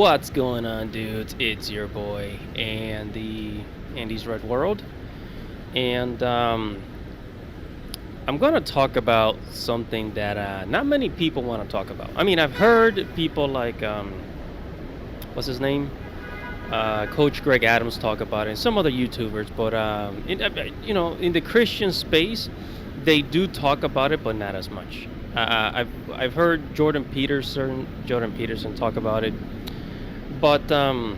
What's going on, dudes? It's your boy Andy's Red World, and I'm gonna talk about something that not many people want to talk about. I mean, I've heard people like what's his name, Coach Greg Adams talk about it, and some other YouTubers, but in the Christian space, they do talk about it, but not as much. I've heard Jordan Peterson talk about it, but I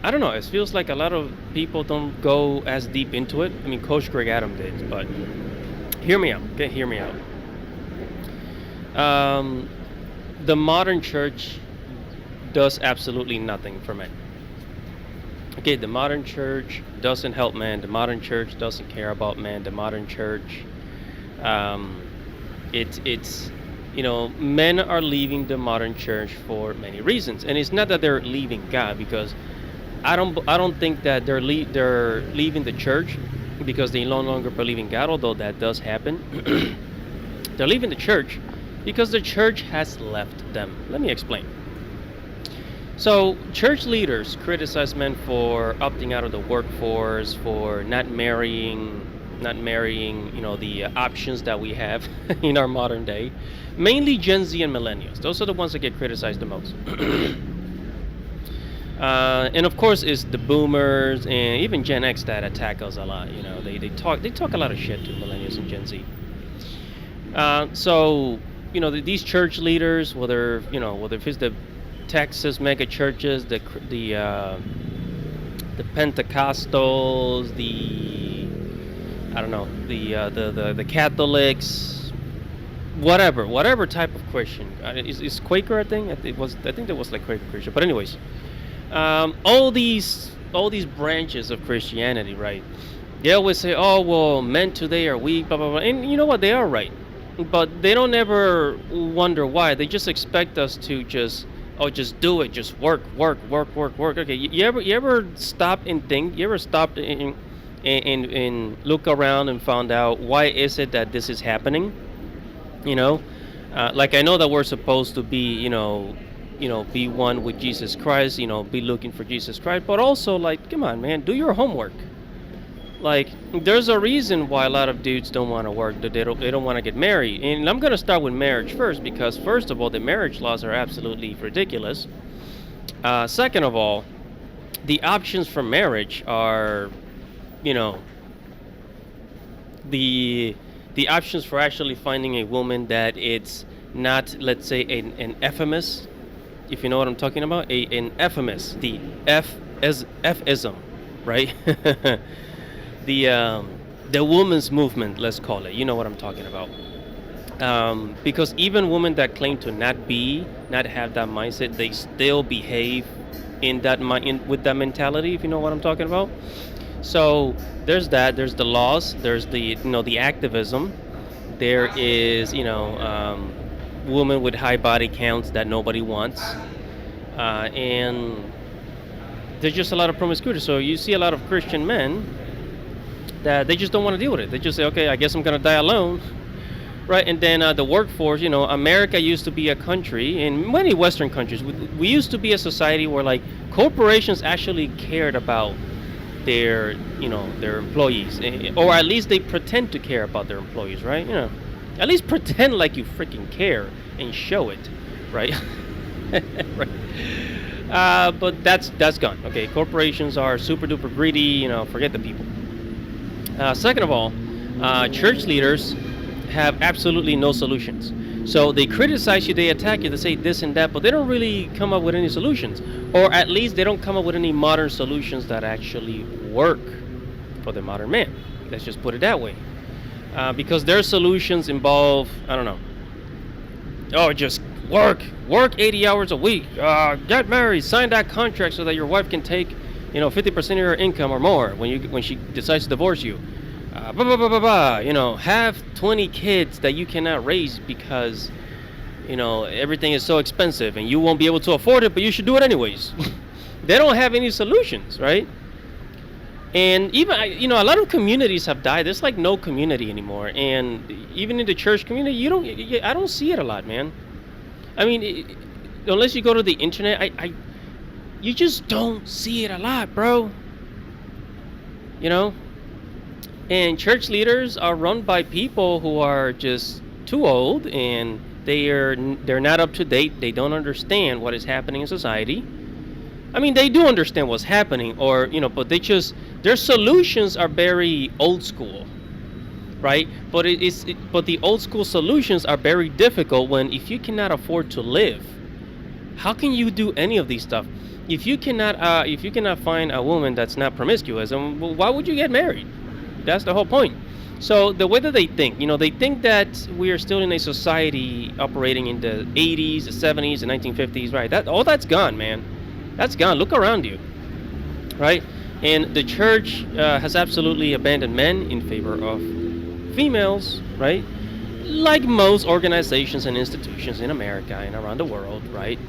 don't know. It feels like a lot of people don't go as deep into it. I mean, Coach Greg Adams did, but hear me out. Okay, hear me out. Um, the modern church does absolutely nothing for men. Okay, the modern church doesn't help men. The modern church doesn't care about men. The modern church, um, it's men are leaving the modern church for many reasons, and it's not that they're leaving God, because I don't think that they're leaving the church because they no longer believe in God, although that does happen. They're leaving the church because the church has left them. Let me explain. So, church leaders criticize men for opting out of the workforce, for not marrying, the options that we have in our modern day. Mainly Gen Z and millennials. Those are the ones that get criticized the most. And of course, it's the boomers and even Gen X that attack us a lot. They talk a lot of shit to millennials and Gen Z. So, these church leaders, whether if it's the Texas mega churches, the Pentecostals, I don't know, the Catholics, whatever type of Christian. Is Quaker, I think there was like Quaker Christian. But anyways, all these branches of Christianity, right? They always say, "Oh, well, men today are weak," blah blah blah. And you know what? They are right, but they don't ever wonder why. They just expect us to just do it, just work, work, work, work, work. Okay, you ever stop and think? You ever stopped and look around and found out why is it that this is happening? You know, like I know that we're supposed to be, be one with Jesus Christ. Be looking for Jesus Christ, but also like, come on, man, do your homework. Like, there's a reason why a lot of dudes don't want to work. That they don't want to get married. And I'm gonna start with marriage first, because first of all, the marriage laws are absolutely ridiculous. Second of all, the options for marriage are, you know, the the options for actually finding a woman that it's not, let's say, an euphemus, if you know what I'm talking about, an euphemus, the F-ism, right? the the women's movement, let's call it. You know what I'm talking about. Because even women that claim to not have that mindset, they still behave in that with that mentality, if you know what I'm talking about. So there's that. There's the laws. There's the activism. There is women with high body counts that nobody wants, and there's just a lot of promiscuity. So you see a lot of Christian men that they just don't want to deal with it. They just say, okay, I guess I'm gonna die alone. Right, and then the workforce, America used to be a country, in many Western countries, we used to be a society where, like, corporations actually cared about their employees, or at least they pretend to care about their employees, right? At least pretend like you freaking care and show it, right? Right. But that's gone. Okay, corporations are super duper greedy. Forget the people. Second of all, church leaders have absolutely no solutions. So they criticize you, they attack you, they say this and that, but they don't really come up with any solutions. Or at least they don't come up with any modern solutions that actually work for the modern man. Let's just put it that way. Because their solutions involve, I don't know, just work 80 hours a week, get married, sign that contract so that your wife can take 50% of your income or more when she decides to divorce you. Blah, blah, blah, blah, blah. Have 20 kids that you cannot raise because, everything is so expensive and you won't be able to afford it, but you should do it anyways. They don't have any solutions, right? And even, a lot of communities have died. There's like no community anymore. And even in the church community, I don't see it a lot, man. I mean, unless you go to the internet, you just don't see it a lot, bro. You know, and church leaders are run by people who are just too old, and they're not up to date. They don't understand what is happening in society. I mean, they do understand what's happening, or but their solutions are very old school, right? But but the old school solutions are very difficult when if you cannot afford to live, how can you do any of these stuff? If you cannot find a woman that's not promiscuous, why would you get married? That's the whole point. So the way that they think, they think that we are still in a society operating in the 80s, the 70s, the 1950s, right? That's gone, man. That's gone. Look around you, right? And the church has absolutely abandoned men in favor of females, right? Like most organizations and institutions in America and around the world, right?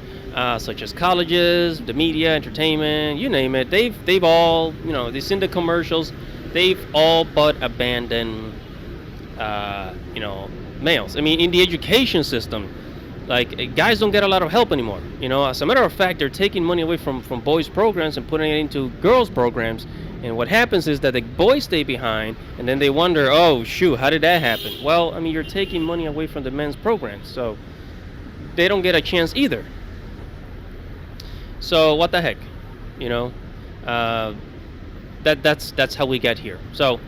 Such as colleges, the media, entertainment, you name it. They've all, they seen the commercials. They've all but abandoned, males. I mean, in the education system, like guys don't get a lot of help anymore. As a matter of fact, they're taking money away from boys' programs and putting it into girls' programs. And what happens is that the boys stay behind, and then they wonder, oh shoot, how did that happen? Well, I mean, you're taking money away from the men's programs, so they don't get a chance either. So what the heck, that's how we get here. So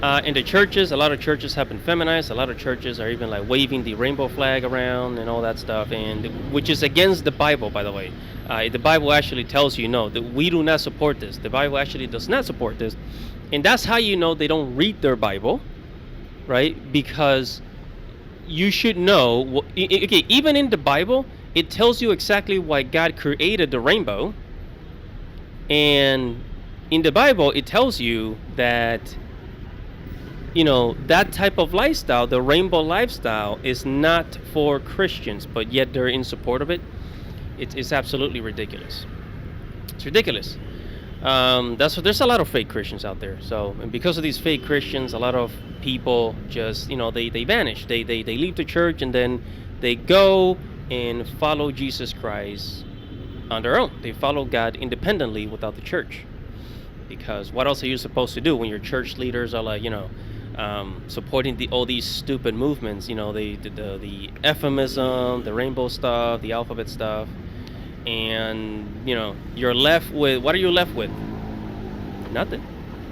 in the churches, a lot of churches have been feminized. A lot of churches are even like waving the rainbow flag around and all that stuff, and which is against the Bible, by the way. The Bible actually tells you no, that we do not support this. The Bible actually does not support this, and that's how you know they don't read their Bible, right? Because you should know. Okay, even in the Bible, it tells you exactly why God created the rainbow, and in the Bible, it tells you that that type of lifestyle, the rainbow lifestyle, is not for Christians, but yet they're in support of it. It's absolutely ridiculous. It's ridiculous. There's a lot of fake Christians out there. So, and because of these fake Christians, a lot of people just, they vanish. They leave the church and then they go and follow Jesus Christ on their own. They follow God independently without the church. Because what else are you supposed to do when your church leaders are like, supporting all these stupid movements, the euphemism, the rainbow stuff, the alphabet stuff, and you're left with, what are you left with? Nothing.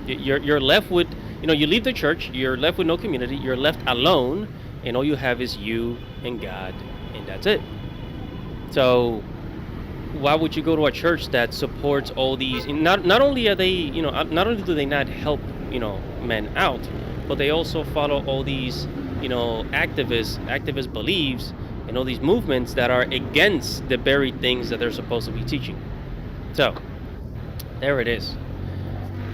You're left with, you leave the church, you're left with no community, you're left alone, and all you have is you and God, and that's it. So why would you go to a church that supports all these? Not only are they, not only do they not help, men out, but they also follow all these, activist beliefs and all these movements that are against the very things that they're supposed to be teaching. So there it is.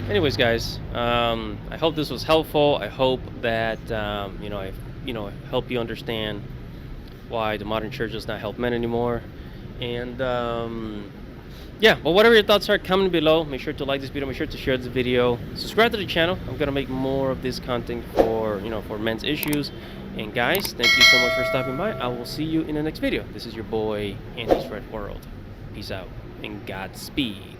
Anyways, guys, I hope this was helpful. I hope that I help you understand why the modern church does not help men anymore. And yeah, but whatever your thoughts are, comment below. Make sure to like this video, make sure to share this video, subscribe to the channel. I'm gonna make more of this content for for men's issues. And guys, thank you so much for stopping by. I will see you in the next video. This is your boy Andy's Red World. Peace out and Godspeed.